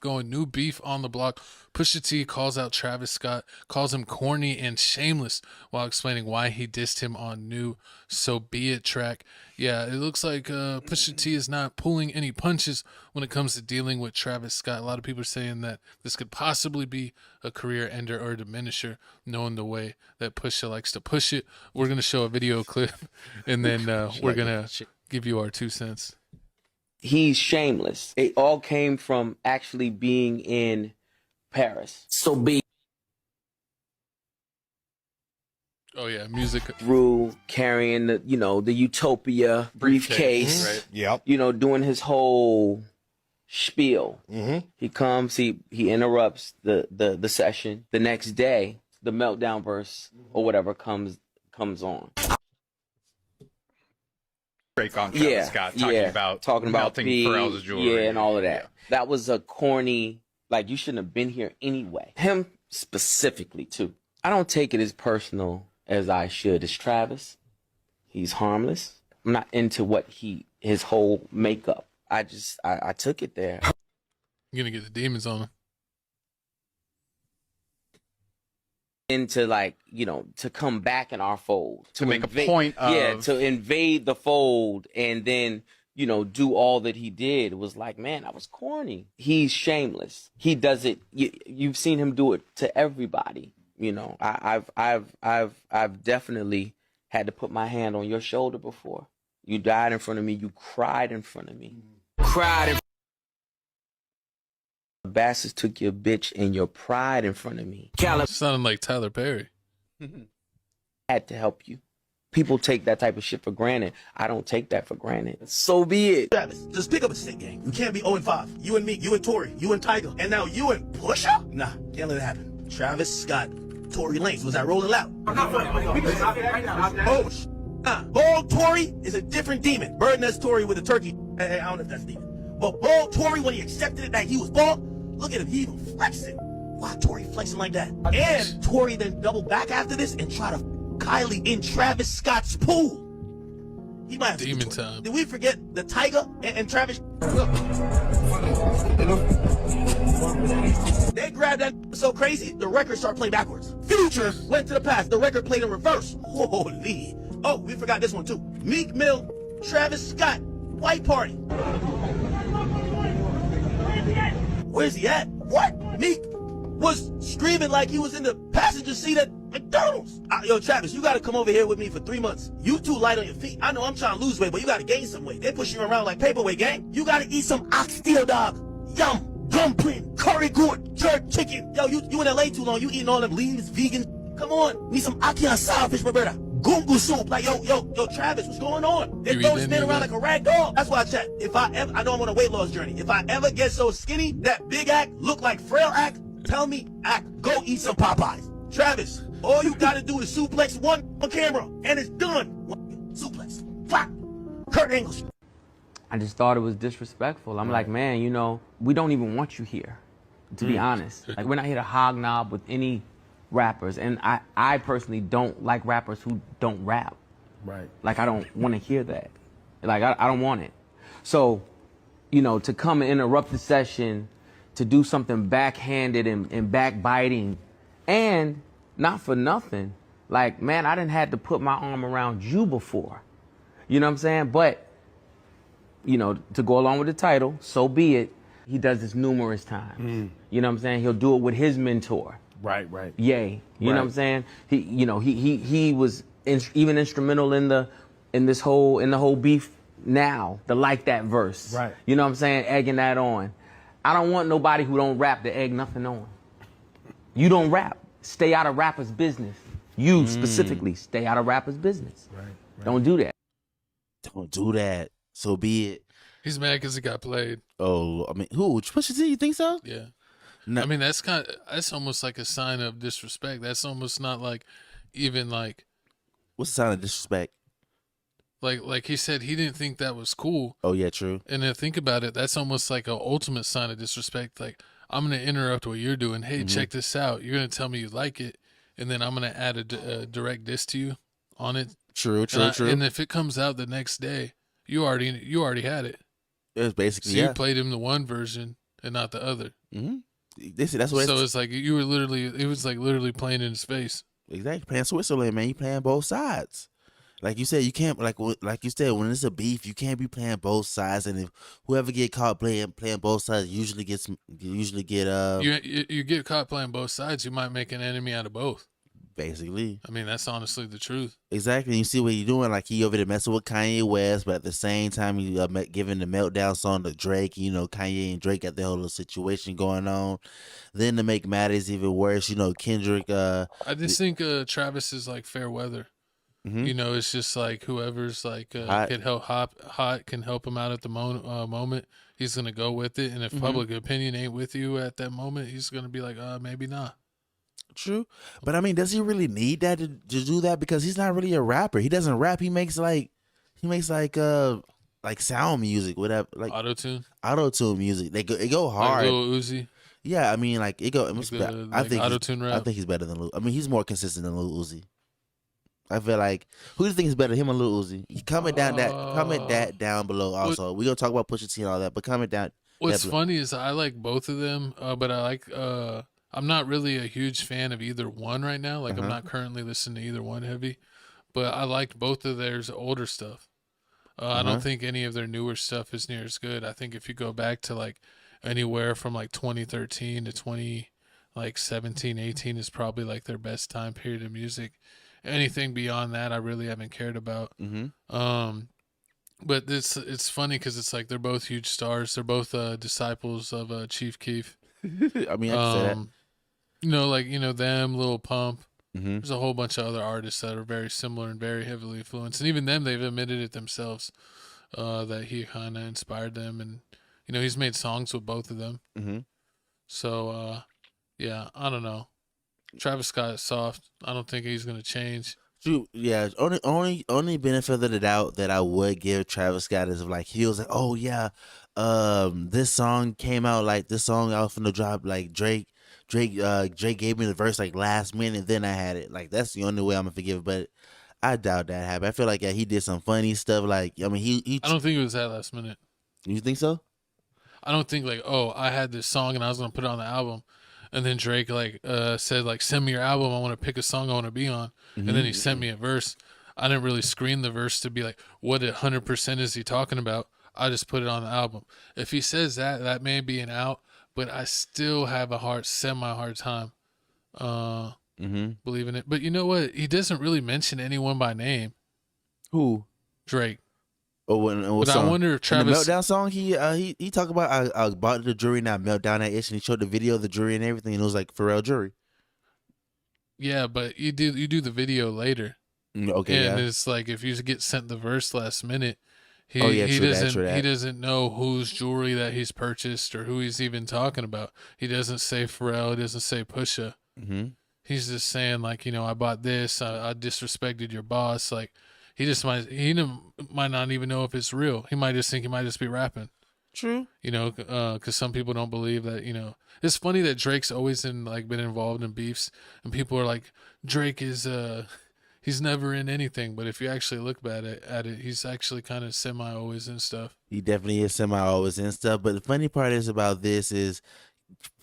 going. New beef on the block. Pusha T calls out Travis Scott, calls him corny and shameless while explaining why he dissed him on new So Be It track. Yeah, it looks like Pusha T is not pulling any punches when it comes to dealing with Travis Scott. A lot of people are saying that this could possibly be a career ender or a diminisher, knowing the way that Pusha likes to push it. We're going to show a video clip, and then we're going to give you our 2 cents. He's shameless. It all came from actually being in Paris. So be Oh yeah, music through carrying the, you know, the Utopia briefcase. Right. Yep. You know, doing his whole spiel. He comes, he interrupts the session. The next day, the meltdown verse or whatever comes on. Break on Travis Scott talking about melting Pharrell's jewelry. Yeah, and all of that. That was a corny, like, you shouldn't have been here anyway. Him specifically, too. I don't take it as personal as I should. It's Travis. He's harmless. I'm not into what his whole makeup. I took it there. You're gonna get the demons on him. Into, like, you know, to come back in our fold. To make a point of... Yeah, to invade the fold and then, you know, do all that he did. It was like, man, that was corny. He's shameless. He does it. You've seen him do it to everybody. You know, I've definitely had to put my hand on your shoulder before. You died in front of me. You cried in front of me. Cried in Bastards took your bitch and your pride in front of me. Sounding like Tyler Perry. Had to help you. People take that type of shit for granted. I don't take that for granted. So be it. Travis, just pick up a stick, gang. You can't be 0-5. You and me, you and Tory, you and Tiger, and now you and Pusha? Nah, can't let it happen. Travis Scott, Tory Lanez, was that rolling loud? Bald Tory is a different demon. Birdnest Tory with a turkey. Hey, I don't know if that's demon. But bald Tory, when he accepted it that he was bald, look at him, he even flexing. Why Tory flexing like that? And Tory then doubled back after this and try to Kylie in Travis Scott's pool. He might have to demon time. Did we forget the Tiger and Travis? They grabbed that so crazy, the record started playing backwards. Future went to the past, the record played in reverse. Holy. Oh, we forgot this one too. Meek Mill, Travis Scott, White Party. Where's he at? What? Meek was screaming like he was in the passenger seat at McDonald's. Yo, Travis, you gotta come over here with me for 3 months. You too light on your feet. I know I'm trying to lose weight, but you gotta gain some weight. They push you around like paperweight, gang. You gotta eat some oxtail, dog. Yum, dumpling, curry gourd, jerk chicken. Yo, you in LA too long. You eating all them leaves, vegan. Come on, need some ackee and saltfish, Roberta. Gungu soup. Like, yo, Travis, what's going on? They don't spin around like a rag doll. That's why I chat. If I ever, I know I'm on a weight loss journey. If I ever get so skinny, that big act look like frail act, tell me, act, go eat some Popeyes. Travis, all you gotta do is suplex one on camera, and it's done. Suplex. Flap. Kurt Angle. I just thought it was disrespectful. I'm like, man, you know, we don't even want you here, to be honest. Like, we're not here to hognob with any rappers. And I personally don't like rappers who don't rap. Right. Like, I don't want to hear that. Like, I don't want it. So, you know, to come and interrupt the session, to do something backhanded and backbiting, and not for nothing, like, man, I didn't have to put my arm around you before. You know what I'm saying? But, you know, to go along with the title, So Be It, he does this numerous times. You know what I'm saying? He'll do it with his mentor. Right. Ye. You know what I'm saying? He was even instrumental in the whole beef now, the Like That verse. Right. You know what I'm saying? Egging that on. I don't want nobody who don't rap to egg nothing on. You don't rap. Stay out of rappers' business. You specifically, stay out of rappers' business. Right. Don't do that. Don't do that. So be it. He's mad because he got played. Oh, I mean, who? Pusha T? You think so? Yeah. No. I mean, that's almost like a sign of disrespect. That's almost not like even like. What's the sign of disrespect? Like he said, he didn't think that was cool. Oh yeah, true. And then think about it, that's almost like an ultimate sign of disrespect. Like, I'm gonna interrupt what you're doing. Hey, check this out. You're gonna tell me you like it, and then I'm gonna add a direct diss to you on it. True. And if it comes out the next day, you already had it. It was basically So you played him the one version and not the other. Mm-hmm. That's what. So it's like you were literally. It was like literally playing in space. Exactly, playing Switzerland, man. You playing both sides. Like you said, you can't like you said when it's a beef, you can't be playing both sides. And if whoever get caught playing both sides usually get. You get caught playing both sides, you might make an enemy out of both. Basically, I mean that's honestly the truth. Exactly. You see what you're doing, like he over there messing with Kanye West, but at the same time he giving the meltdown song to Drake. You know, Kanye and Drake got the whole little situation going on. Then to make matters even worse, you know, Kendrick. I just think Travis is like fair weather. Mm-hmm. You know, it's just like whoever's like can help hot can help him out at the moment. He's gonna go with it, and if public opinion ain't with you at that moment, he's gonna be like, maybe not. True, but I mean, does he really need that to do that? Because he's not really a rapper. He doesn't rap. He makes like sound music, whatever, like auto tune music. It go hard. Like Lil Uzi. Yeah, I mean, like it go. I think auto-tune rap. I think he's better than Lil. I mean, he's more consistent than Lil Uzi. I feel like who do you think is better, him or Lil Uzi? Comment that down below. Also, we gonna talk about Pusha T and all that, but comment down. What's funny is I like both of them, but I like. I'm not really a huge fan of either one right now. Like I'm not currently listening to either one heavy, but I liked both of theirs older stuff. I don't think any of their newer stuff is near as good. I think if you go back to like anywhere from like 2013 to 2017, 18 is probably like their best time period of music. Anything beyond that, I really haven't cared about. But it's funny because it's like they're both huge stars. They're both disciples of Chief Keef. I mean, I can say that. You know, like them, Lil Pump. There's a whole bunch of other artists that are very similar and very heavily influenced, and even them, they've admitted it themselves that he kind of inspired them, and he's made songs with both of them. So yeah, I don't know. Travis Scott is soft. I don't think he's gonna change. True. Yeah. Only benefit of the doubt that I would give Travis Scott is like he was like, oh yeah, this song came out like this song out from the drop like Drake gave me the verse like last minute, then I had it. Like that's the only way I'm gonna forgive it, but I doubt that happened. I feel like he did some funny stuff. Like I mean he I don't think it was that last minute. You think so? I don't think like, oh, I had this song and I was gonna put it on the album. And then Drake said like, send me your album. I want to pick a song I want to be on. And then he sent me a verse. I didn't really screen the verse to be like, what 100% is he talking about? I just put it on the album. If he says that may be an out, but I still have a semi-hard time believing it. But you know what? He doesn't really mention anyone by name. Who? Drake. But I wonder if Travis, in the meltdown song, he talked about I bought the jury and I melt down that itch, and he showed the video of the jury and everything, and it was like Pharrell jury. Yeah, but you do the video later. Okay, and it's like if you get sent the verse last minute, he that. doesn't know whose jewelry that he's purchased or who he's even talking about. He doesn't say Pharrell. He doesn't say Pusha. He's just saying like, I bought this. I disrespected your boss. Like. He might not even know if it's real. He might just think he might just be rapping. True. Because some people don't believe that. It's funny that Drake's always been involved in beefs, and people are like, Drake is he's never in anything. But if you actually look at it, he's actually kind of semi always in stuff. He definitely is semi always in stuff. But the funny part is about this is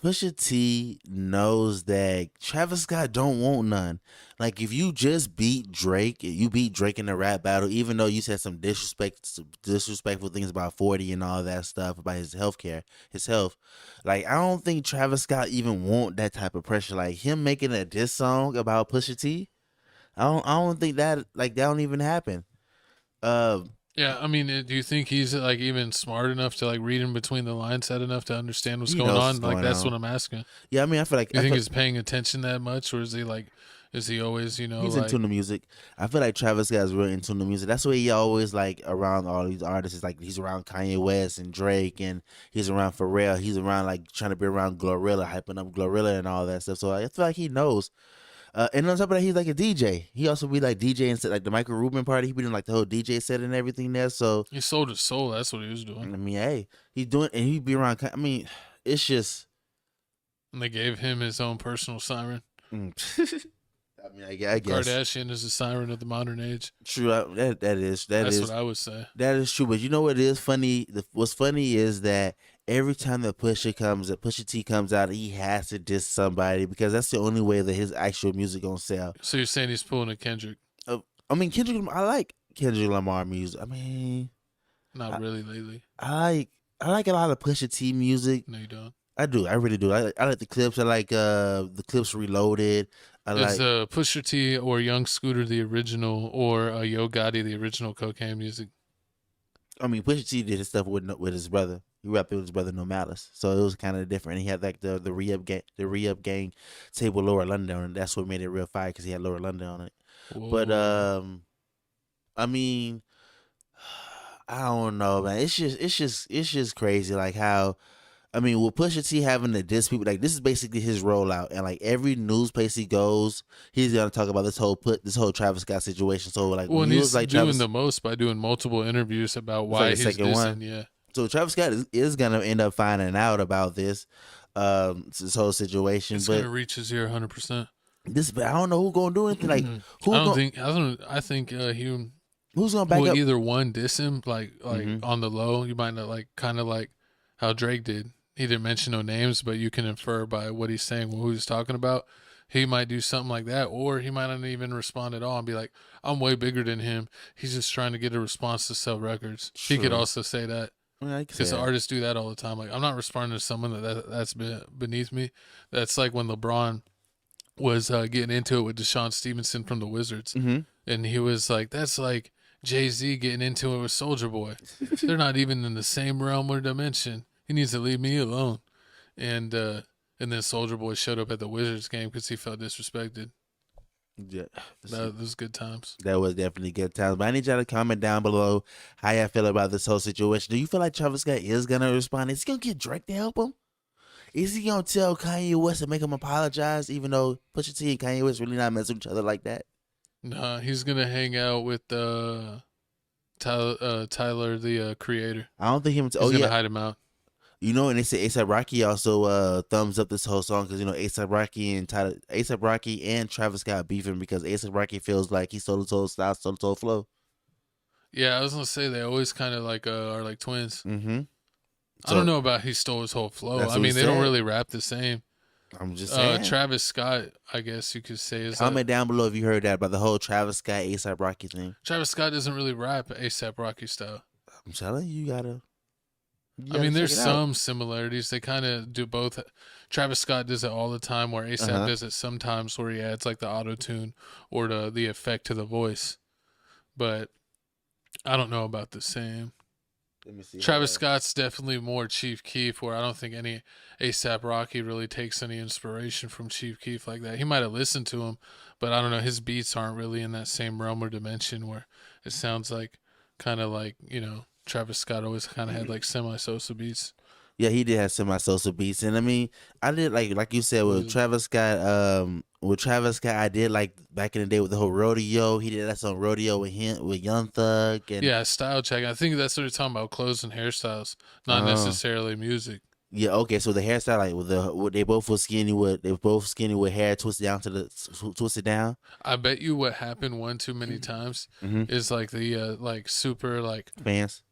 Pusha T knows that Travis Scott don't want none. Like if you just beat Drake, you beat Drake in the rap battle, even though you said some disrespectful things about 40 and all that stuff about his health. Like I don't think Travis Scott even want that type of pressure. Like him making a diss song about Pusha T, I don't think that don't even happen. Yeah, I mean, do you think he's even smart enough to read in between the lines, set enough to understand what's going on? That's what I'm asking. Yeah, I mean, I feel like you think he's paying attention that much, or is he is he always he's in tune to music? I feel like Travis Scott is really in tune to music. That's why he always around all these artists. It's like he's around Kanye West and Drake, and he's around Pharrell. He's around trying to be around Glorilla, hyping up Glorilla and all that stuff. So I feel like he knows. And on top of that, he's like a DJ. He also be DJing set the Michael Rubin party. He be doing the whole DJ set and everything there. So he sold his soul. That's what he was doing. I mean, hey, he's doing, and he be around. I mean, it's just. And they gave him his own personal siren. I mean, I guess Kardashian is a siren of the modern age. True, that's what I would say. That is true, but you know what is funny? What's funny is that every time that Pusha T comes out, he has to diss somebody because that's the only way that his actual music gonna sell. So you're saying he's pulling a Kendrick? I mean, I like Kendrick Lamar music. I mean, not really lately. I like a lot of Pusha T music. No, you don't. I do. I really do. I like the clips. I like the clips Reloaded. Is Pusha T or Young Scooter the original, or Yo Gotti the original cocaine music? I mean, Pusha T did his stuff with his brother. He rapped with his brother No Malice, so it was kind of different. And he had like the re-up gang tape with Laura London on it. That's what made it real fire because he had Laura London on it. Whoa. But I mean, I don't know, man. It's just crazy, like how. I mean, with Pusha T having to diss people, like this is basically his rollout, and like every news place he goes, he's gonna talk about this whole Travis Scott situation. So like, well, he's like doing the most by doing multiple interviews about why he's dissing. Yeah. So Travis Scott is gonna end up finding out about this whole situation. It's gonna reach his ear 100%. But I don't know who's gonna do anything. Like I think who's gonna back up? Either one diss him like on the low. You might not like kind of like how Drake did. He didn't mention no names, but you can infer by what he's saying, who he's talking about. He might do something like that, or he might not even respond at all and be like, I'm way bigger than him. He's just trying to get a response to sell records. Sure. He could also say that. Because artists do that all the time. Like, I'm not responding to someone that's beneath me. That's like when LeBron was getting into it with Deshaun Stevenson from the Wizards. Mm-hmm. And he was like, that's like Jay-Z getting into it with Soulja Boy. They're not even in the same realm or dimension. He needs to leave me alone. And then Soulja Boy showed up at the Wizards game because he felt disrespected. Yeah, that was good times. That was definitely good times. But I need y'all to comment down below how y'all feel about this whole situation. Do you feel like Travis Scott is gonna respond? Is he gonna get Drake to help him? Is he gonna tell Kanye West to make him apologize, even though Pusha T and Kanye West really not messing with each other like that? Nah, he's gonna hang out with Tyler, the Creator. I don't think he's gonna hide him out. You know, and they say A$AP Rocky also thumbs up this whole song because, you know, A$AP Rocky and Travis Scott beefing because A$AP Rocky feels like he stole his whole style, stole his whole flow. Yeah, I was going to say they always kind of like are like twins. Mm-hmm. So, I don't know about he stole his whole flow. I mean, they don't really rap the same. I'm just saying. Travis Scott, I guess you could say. Is comment down below if you heard that about the whole Travis Scott, A$AP Rocky thing. Travis Scott doesn't really rap A$AP Rocky style. I'm telling you, you gotta. I mean, there's some similarities. They kind of do both. Travis Scott does it all the time, where A$AP does it sometimes, where he adds like the auto-tune or the effect to the voice. But I don't know about the same. Let me see. Travis Scott's definitely more Chief Keef, where I don't think any A$AP Rocky really takes any inspiration from Chief Keef like that. He might have listened to him, but I don't know. His beats aren't really in that same realm or dimension where it sounds like kind of like, you know, Travis Scott always kind of had like semi-Sosa beats. Yeah, he did have semi-Sosa beats, and I mean, I did like you said with Travis Scott. With Travis Scott, I did like back in the day with the whole Rodeo. He did that song Rodeo with him with Young Thug. And yeah, style check. I think that's what you're talking about, clothes and hairstyles, not necessarily music. Yeah, okay. So the hairstyle, like they both were skinny with hair twisted down. I bet you what happened one too many times is like the like super like fans.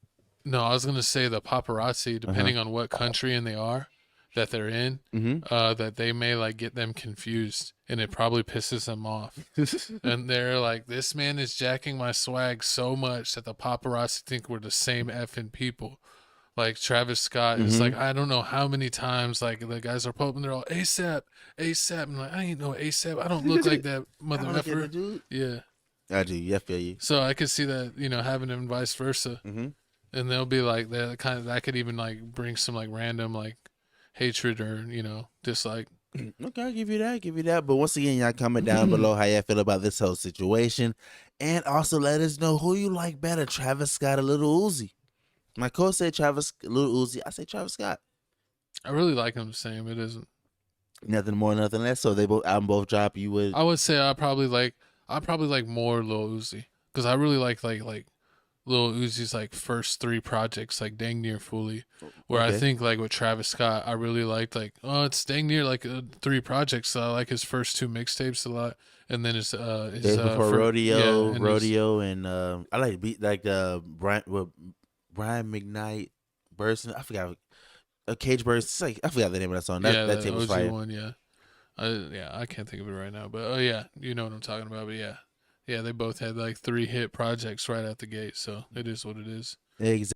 No, I was gonna say the paparazzi, depending on what country and that they're in, that they may like get them confused, and it probably pisses them off. And they're like, "This man is jacking my swag so much that the paparazzi think we're the same effing people." Like Travis Scott is like, I don't know how many times like the guys are popping, they're all A$AP. I'm like, I ain't no A$AP. I don't look like that mother effer. Dude. Yeah, I do. Yeah, I feel you. So I could see that, you know, happening and vice versa. And they'll be like that could even like bring some like random like hatred or, you know, dislike. Okay, I'll give you that. But once again, y'all comment down below how y'all feel about this whole situation. And also let us know who you like better, Travis Scott or Lil Uzi. My coach said Lil Uzi. I say Travis Scott. I really like them the same. It isn't. Nothing more, nothing less. So I'm both drop. You would. I would say I probably like more Lil Uzi. Because I really like Lil Uzi's like first 3 projects like dang near fully, where I think like with Travis Scott I really liked it's dang near like 3 projects. So I like his first 2 mixtapes a lot, and then his Rodeo and I like Brian McKnight Burson. I forgot Cage Birds. It's like I forgot the name of that song. That tape was OG fire. one, yeah. I can't think of it right now, but oh yeah, you know what I'm talking about. But yeah, they both had like 3 hit projects right out the gate, so it is what it is. Exactly.